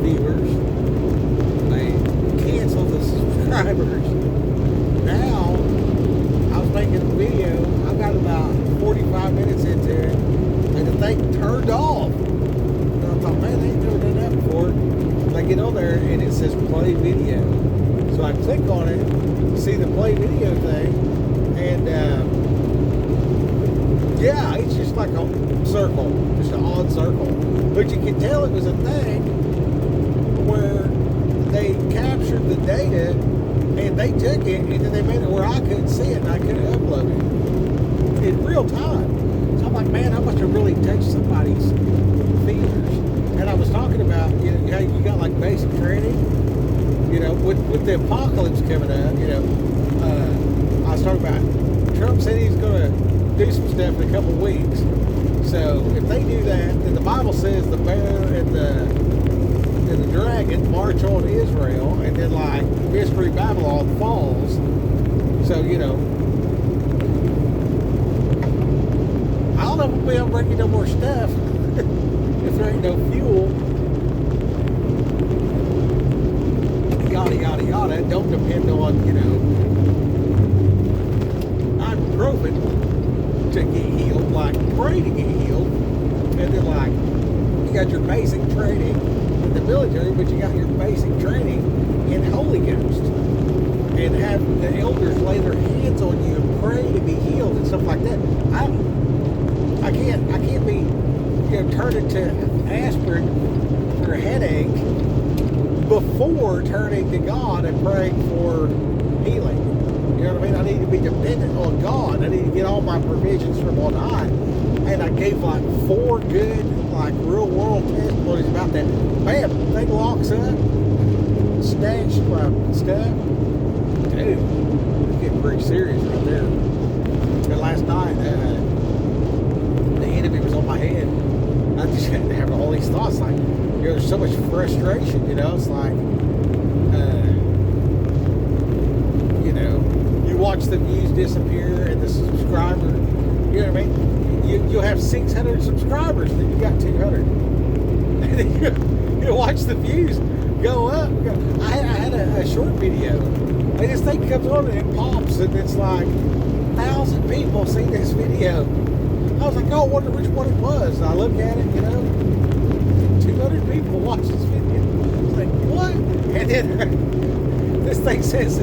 viewers. They canceled the subscribers. Now, I was making a video. I got about 45 minutes into it, and the thing turned off. And I thought, man, they ain't never done that before. So I get on there, and it says play video. So I click on it, see the play video thing, and yeah, it's just like a circle, just an odd circle. But you can tell it was a thing where they captured the data and they took it and then they made it where I couldn't see it and I couldn't upload it in real time. So I'm like, man, I must have really touched somebody's features. And I was talking about, you know, how you got like basic training, you know, with the apocalypse coming up, you know, I was talking about Trump said he's going to do some stuff in a couple of weeks. So if they do that, then the Bible says the bear and the dragon march on Israel, and then like Mystery Babylon falls. So, you know, I don't know if we'll be able to bring you no more stuff if there ain't no fuel. Yada yada yada. Don't depend on, you know, ibuprofen to get healed, like pray to get healed, and then like you got your basic training in the military, but you got your basic training in Holy Ghost, and have the elders lay their hands on you and pray to be healed and stuff like that. I can't be, you know, turning to aspirin for a headache before turning to God and praying for healing. You know what I mean? I need to be dependent on God. I need to get all my provisions from on high. And I gave like 4 good, like real world testimonies about that. Bam, thing locks up, snatched my stuff. Dude, it's getting pretty serious right there. And last night, the enemy was on my head. I just had to have all these thoughts like, you know, there's so much frustration, you know, it's like, you know, you watch the views disappear and the subscriber, you know what I mean? You'll have 600 subscribers, then you got 200. And then you watch the views go up. I had a short video, and this thing comes on and it pops, and it's like 1,000 people see this video. I was like, oh, I wonder which one it was. And I look at it, you know, 200 people watch this video. It's like, what? And then this thing says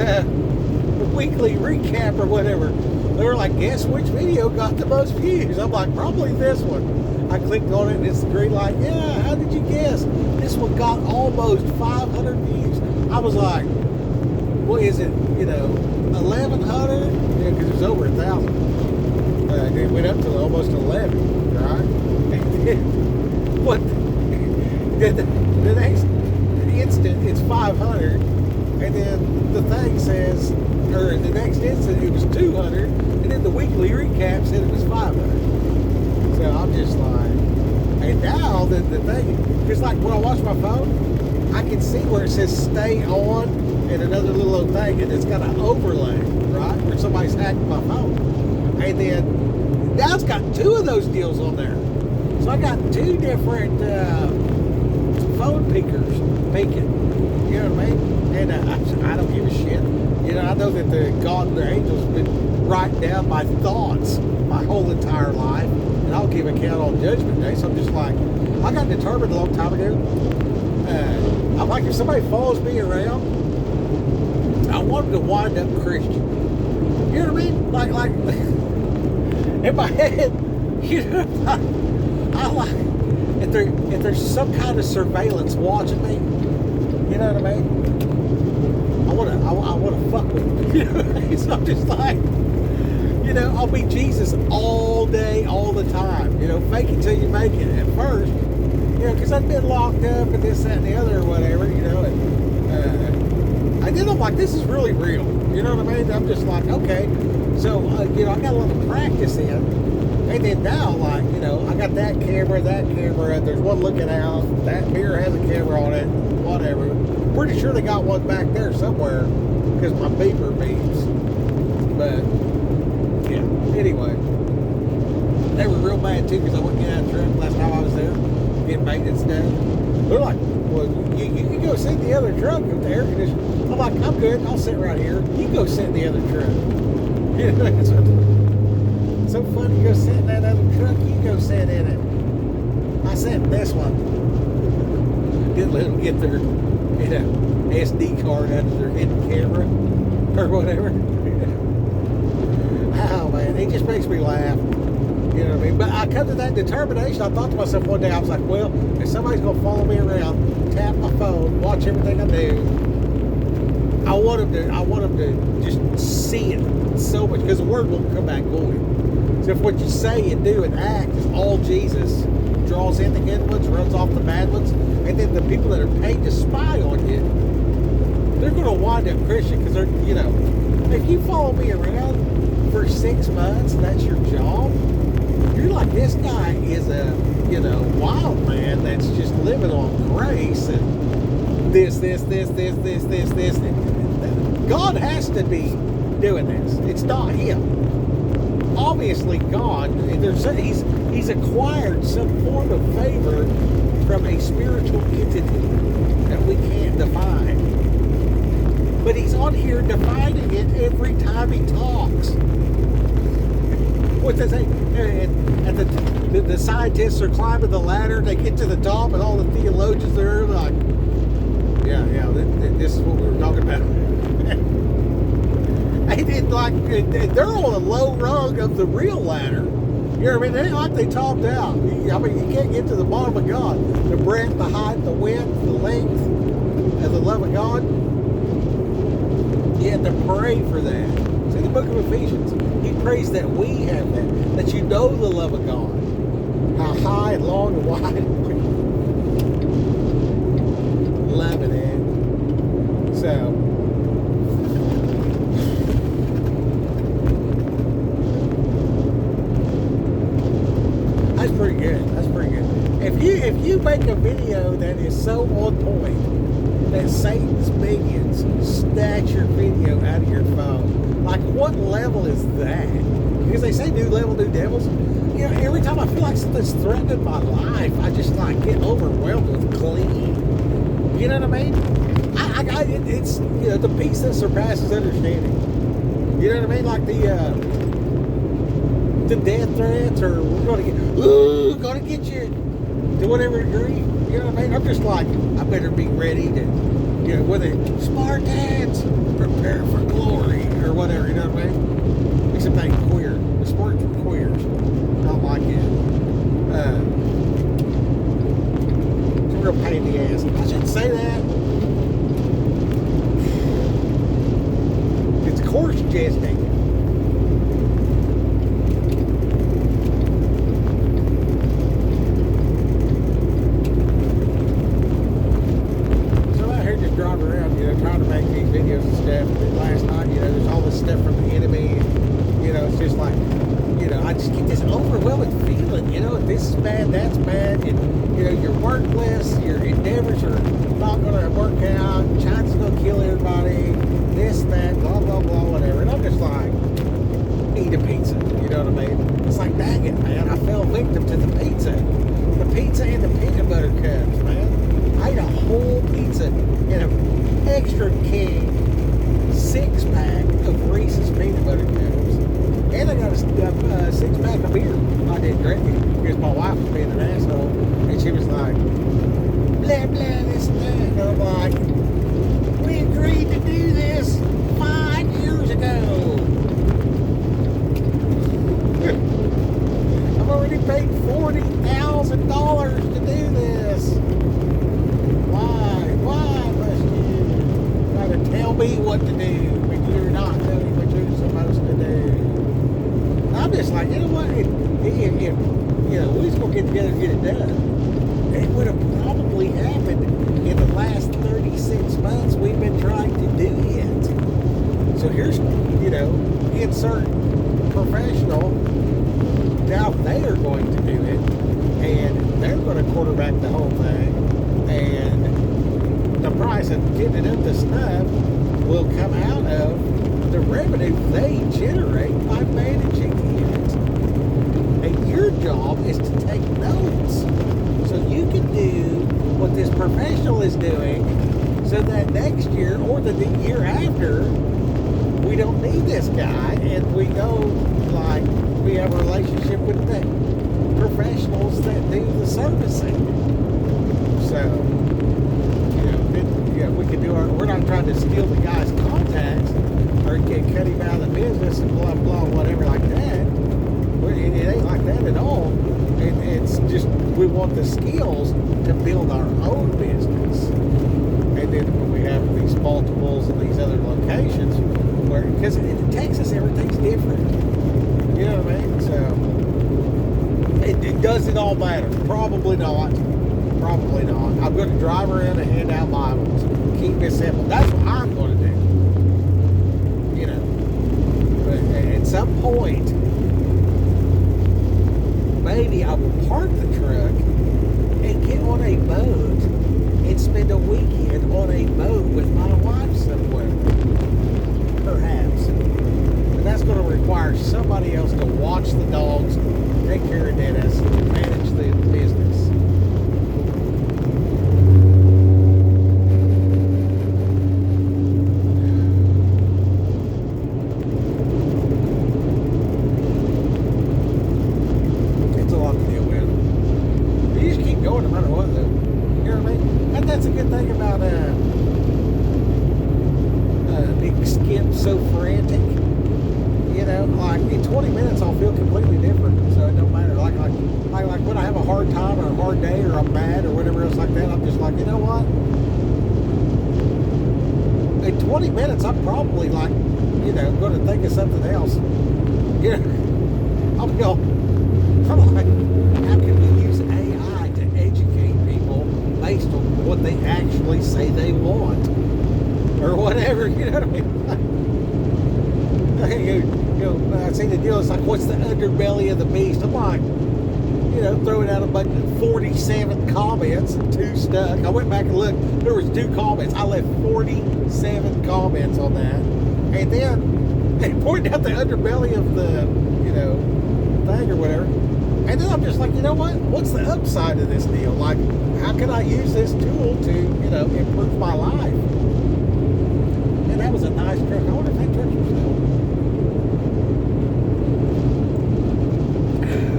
weekly recap or whatever. They were like, guess which video got the most views? I'm like, probably this one. I clicked on it and it's the green light. Yeah, how did you guess? This one got almost 500 views. I was like, what is it, you know, 1,100? Yeah, because it was over 1,000. It went up to almost 11, right? And then, what? The next instant, it's 500, and then the thing says, or the next instant, it was 200, and then the weekly recap said it was 500. So I'm just like, and now the thing, just like when I watch my phone, I can see where it says stay on, and another little thing, and it's got an overlay, right? Where somebody's hacked my phone. And then now it's got 2 of those deals on there. So I got 2 different phone peekers peeking. You know what I mean? And I don't give a shit. You know, I know that the God and their angels have been writing down my thoughts my whole entire life, and I'll give account on Judgment Day. So I'm just like, I got determined a long time ago. I'm like, if somebody follows me around, I want them to wind up Christian. You know what I mean? Like in my head, you know, I like if there's some kind of surveillance watching me, you know what I mean? I wanna fuck with them. You know what I mean? So I'm just like, you know, I'll be Jesus all day, all the time. You know, fake it till you make it at first. You know, because I've been locked up and this, that, and the other or whatever, you know, and then I'm like, this is really real. You know what I mean? I'm just like, okay. So, you know, I got a little practice in. And then now, like, you know, I got that camera, there's one looking out, that mirror has a camera on it, whatever. Pretty sure they got one back there somewhere, because my beeper beeps. But, yeah, anyway. They were real mad, too, because I wouldn't get out of the truck last time I was there, getting maintenance done. They're like, well, you can go sit in the other truck with the air conditioner. I'm like, I'm good. I'll sit right here. You go sit in the other truck. You know, it's so fun to go sit in that other truck. You go sit in it. I sat in this one. Didn't let them get their, SD card out of their hidden camera or whatever. Oh man, it just makes me laugh. You know what I mean? But I come to that determination. I thought to myself one day, I was like, well, if somebody's gonna follow me around, tap my phone, watch everything I do, I want them to just see it so much, because the word won't come back void. So if what you say and do and act is all Jesus, draws in the good ones, runs off the bad ones, and then the people that are paid to spy on you, they're going to wind up Christian, because they're, if you follow me around for 6 months and that's your job, you're like, this guy is a, wild man that's just living on grace and this. God has to be doing this. It's not him. Obviously, God, he's acquired some form of favor from a spiritual entity that we can't define. But he's on here defining it every time he talks. What does they say? And the scientists are climbing the ladder. They get to the top, and all the theologians are like, yeah, this is what we were talking about. They're on a low rung of the real ladder. You know what I mean? It ain't like they topped out. You can't get to the bottom of God. The breadth, the height, the width, the length, and the love of God. You have to pray for that. See, the book of Ephesians, he prays that we have that you know the love of God. How high and long and wide. Loving it. So, that's pretty good. If you make a video that is so on point that Satan's minions snatch your video out of your phone, like what level is that? Because they say new level, new devils. Every time I feel like something's threatening my life, I just get overwhelmed with glee. You know what I mean? It's the peace that surpasses understanding. You know what I mean? Like the death threats, or we're gonna get you to whatever degree. You know what I mean? I'm just like, I better be ready to, whether Spartans prepare for glory or whatever. You know what I mean? Except they ain't queer. The sports for queers. Don't like it. It's a real pain in the ass. I shouldn't say that. It's coarse jesting. Driving around, trying to make these videos and stuff. And then last night, there's all this stuff from the enemy. And, it's just like, I just get this overwhelming feeling, this is bad, that's bad. And, your worthless, your endeavors are not going to work out. China's going to kill everybody. This, that, blah, blah, blah, whatever. And I'm just like, eat a pizza. You know what I mean? It's like, dang it, man. I fell victim to the pizza. The pizza and the peanut butter cups, man. I ate a whole pizza in an extra king 6-pack of Reese's peanut butter cups. And I got a 6-pack of beer. I didn't drink it because my wife was being an asshole. And she was like, blah, blah, this and that. And I'm like, we agreed to do this 5 years ago. I've already paid $40,000 to do this. Why must you try to tell me what to do when you're not doing what you're supposed to do? I'm just like, you know what? If we just gonna get together and get it done, it would have probably happened in the last 36 months we've been trying to do it. So here's, insert professional. Now they are going to do it, and they're going to quarterback the whole thing. And the price of getting it up to snuff will come out of the revenue they generate by managing it. And your job is to take notes so you can do what this professional is doing, so that next year or the year after, we don't need this guy, and we know, like, we have a relationship with the professionals that do the servicing. So, we can do we're not trying to steal the guy's contacts or cut him out of the business and blah, blah, whatever like that. It ain't like that at all. It's just, we want the skills to build our own business. And then when we have these multiples and these other locations, because in Texas, everything's different. You know what I mean? So, does it all matter? Probably not. Probably not. I'm going to drive around and hand out Bibles. Keep it simple. That's what I'm going to do. You know. But at some point, maybe I will park the truck and get on a boat and spend a weekend on a boat with my wife somewhere. Perhaps. But that's going to require somebody else to watch the dogs, take care of Dennis, manage the business. It's a lot to deal with. You just keep going no matter what, though. You know what I mean? And that's a good thing about big skip so frantic. You know, like in 20 minutes I'll feel completely different. So it don't matter. Like when I have a hard time or a hard day or I'm mad or whatever else like that, I'm just like, you know what? In 20 minutes I'm probably like, you know, going to think of something else. You know, I'm like, how can we use AI to educate people based on what they actually say they want? Or whatever, you know what I mean? I see the deal, it's like, what's the underbelly of the beast? I'm like, throwing out a bunch of 47 comments and 2 stuck. I went back and looked, there was 2 comments. I left 47 comments on that. And then they pointed out the underbelly of the, thing or whatever. And then I'm just like, you know what? What's the upside of this deal? Like, how can I use this tool to, improve my life? And that was a nice truck. I wonder if that truck's for sale.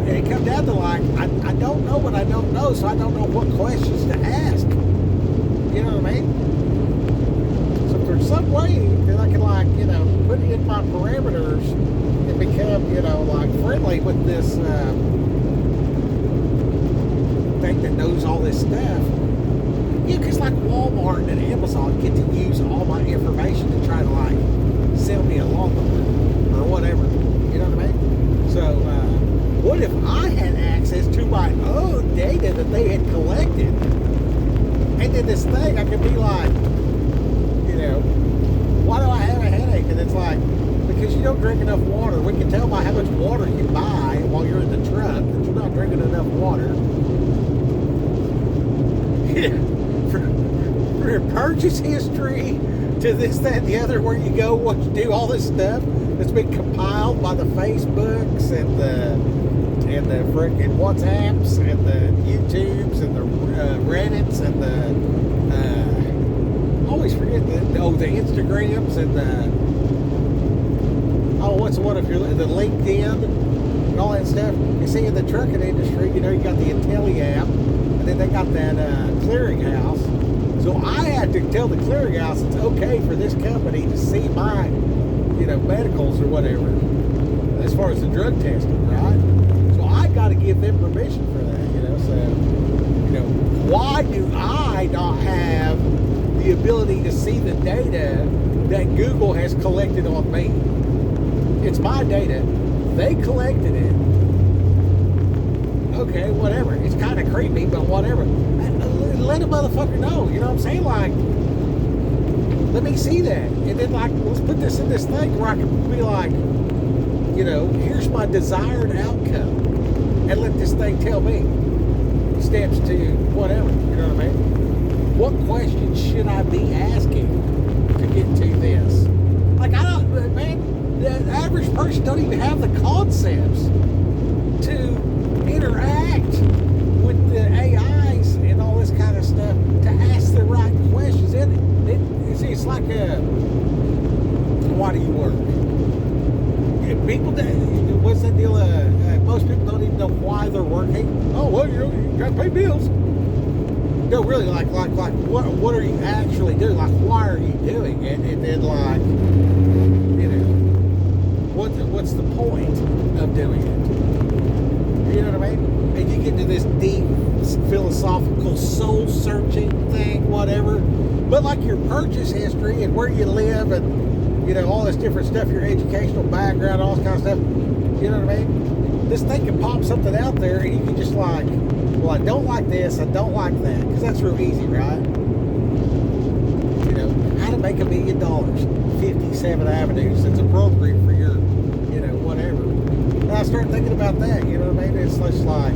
And it come down to like, I don't know what I don't know, so I don't know what questions to ask. You know what I mean? So if there's some way that I can put it in my parameters and become, friendly with this thing that knows all this stuff. Because like Walmart and Amazon get to use all my information to try to sell me a lawnmower or whatever. You know what I mean? So what if I had access to my own data that they had collected? And then this thing, I could be like, why do I have a headache? And it's like, because you don't drink enough water. We can tell by how much water you buy while you're in the truck that you're not drinking enough water. For your purchase history to this, that, and the other, where you go, what you do, all this stuff that's been compiled by the Facebooks and the frickin' WhatsApps and the YouTubes and the Reddits and I always forget the Instagrams and what's the one if you're the LinkedIn and all that stuff. You see in the trucking industry, you got the Intelli app, and then they got that clearinghouse. So I had to tell the clearinghouse it's okay for this company to see my, medicals or whatever, as far as the drug testing, right? So I got to give them permission for that, So, why do I not have the ability to see the data that Google has collected on me? It's my data. They collected it. Okay, whatever. It's kind of creepy, but whatever. Let a motherfucker know. You know what I'm saying? Like, let me see that. And then, let's put this in this thing where I can be like, here's my desired outcome. And let this thing tell me steps to whatever. You know what I mean? What questions should I be asking to get to this? The average person don't even have the concepts to interact with the AIs and all this kind of stuff Got to pay bills. No, really, like, what are you actually doing? Like, why are you doing it? And then, like, you know, what's the point of doing it? You know what I mean? And you get into this deep philosophical soul-searching thing, whatever. But like your purchase history and where you live and, you know, all this different stuff, your educational background, all this kind of stuff, you know what I mean? This thing can pop something out there and you can just like, well, I don't like this, I don't like that. Because that's real easy, right? You know, how to make $1 million, 57 avenues that's appropriate for your, you know, whatever. And I start thinking about that, you know what I mean? It's just like,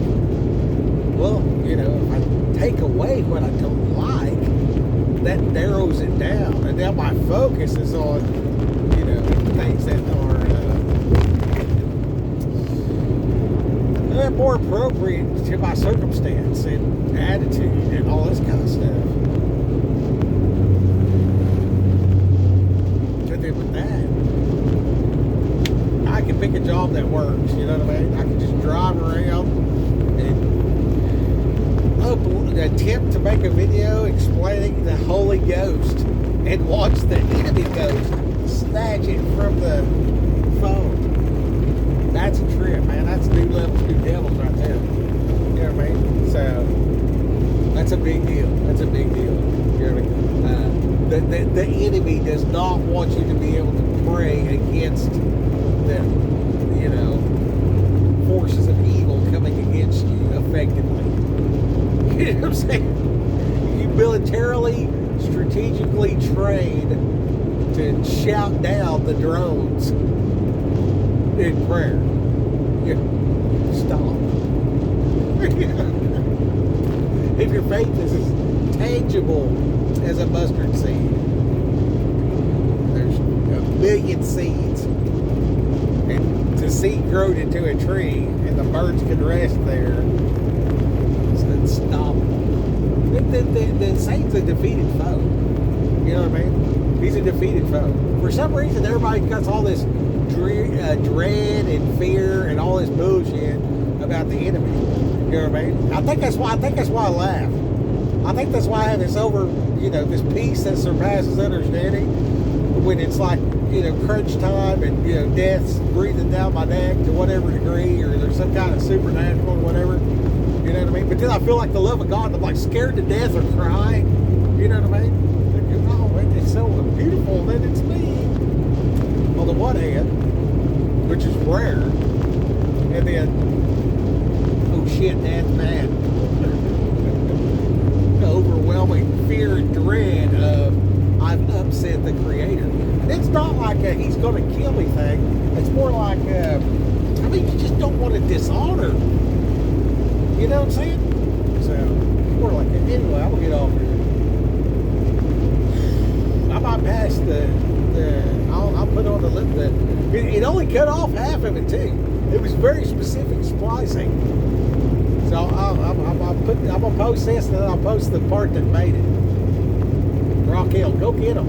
well, you know, if I take away what I don't like, that narrows it down. And now my focus is on, you know, things that are more appropriate to my circumstance and attitude and all this kind of stuff. And then with that, I can pick a job that works, you know what I mean? I can just drive around and attempt to make a video explaining the Holy Ghost and watch the enemy ghost snatch it from the phone. That's a trip, man. That's new levels, new devils right there. You know what I mean? So that's a big deal. That's a big deal. You know what I mean? The enemy does not want you to be able to pray against the, you know, forces of evil coming against you effectively. You know what I'm saying? You militarily, strategically trained to shout down the drones in prayer. Yeah. Stop. If your faith is as tangible as a mustard seed, there's 1 million seeds. And the seed grows into a tree and the birds can rest there. It's unstoppable. The Satan's a defeated foe. You know what I mean? He's a defeated foe. For some reason, everybody got all this dread and fear and all this bullshit about the enemy. You know what I mean? I think that's why I laugh. I think that's why I have this this peace that surpasses understanding when it's like, you know, crunch time and, you know, death's breathing down my neck to whatever degree, or there's some kind of supernatural or whatever. You know what I mean? But then I feel like the love of God, I'm like scared to death or crying. You know what I mean? Oh, it's so beautiful that it's me. On the one hand, which is rare, and then, oh shit, that's bad. The overwhelming fear and dread of I've upset the Creator. It's not like he's going to kill me thing. It's more like, you just don't want to dishonor. You know what I'm saying? So, more like that. Anyway, I'm going to get off here. I might pass I'll put on it only cut off half of it too. It was very specific splicing. So I'm gonna post this and then I'll post the part that made it. Raquel, go get them.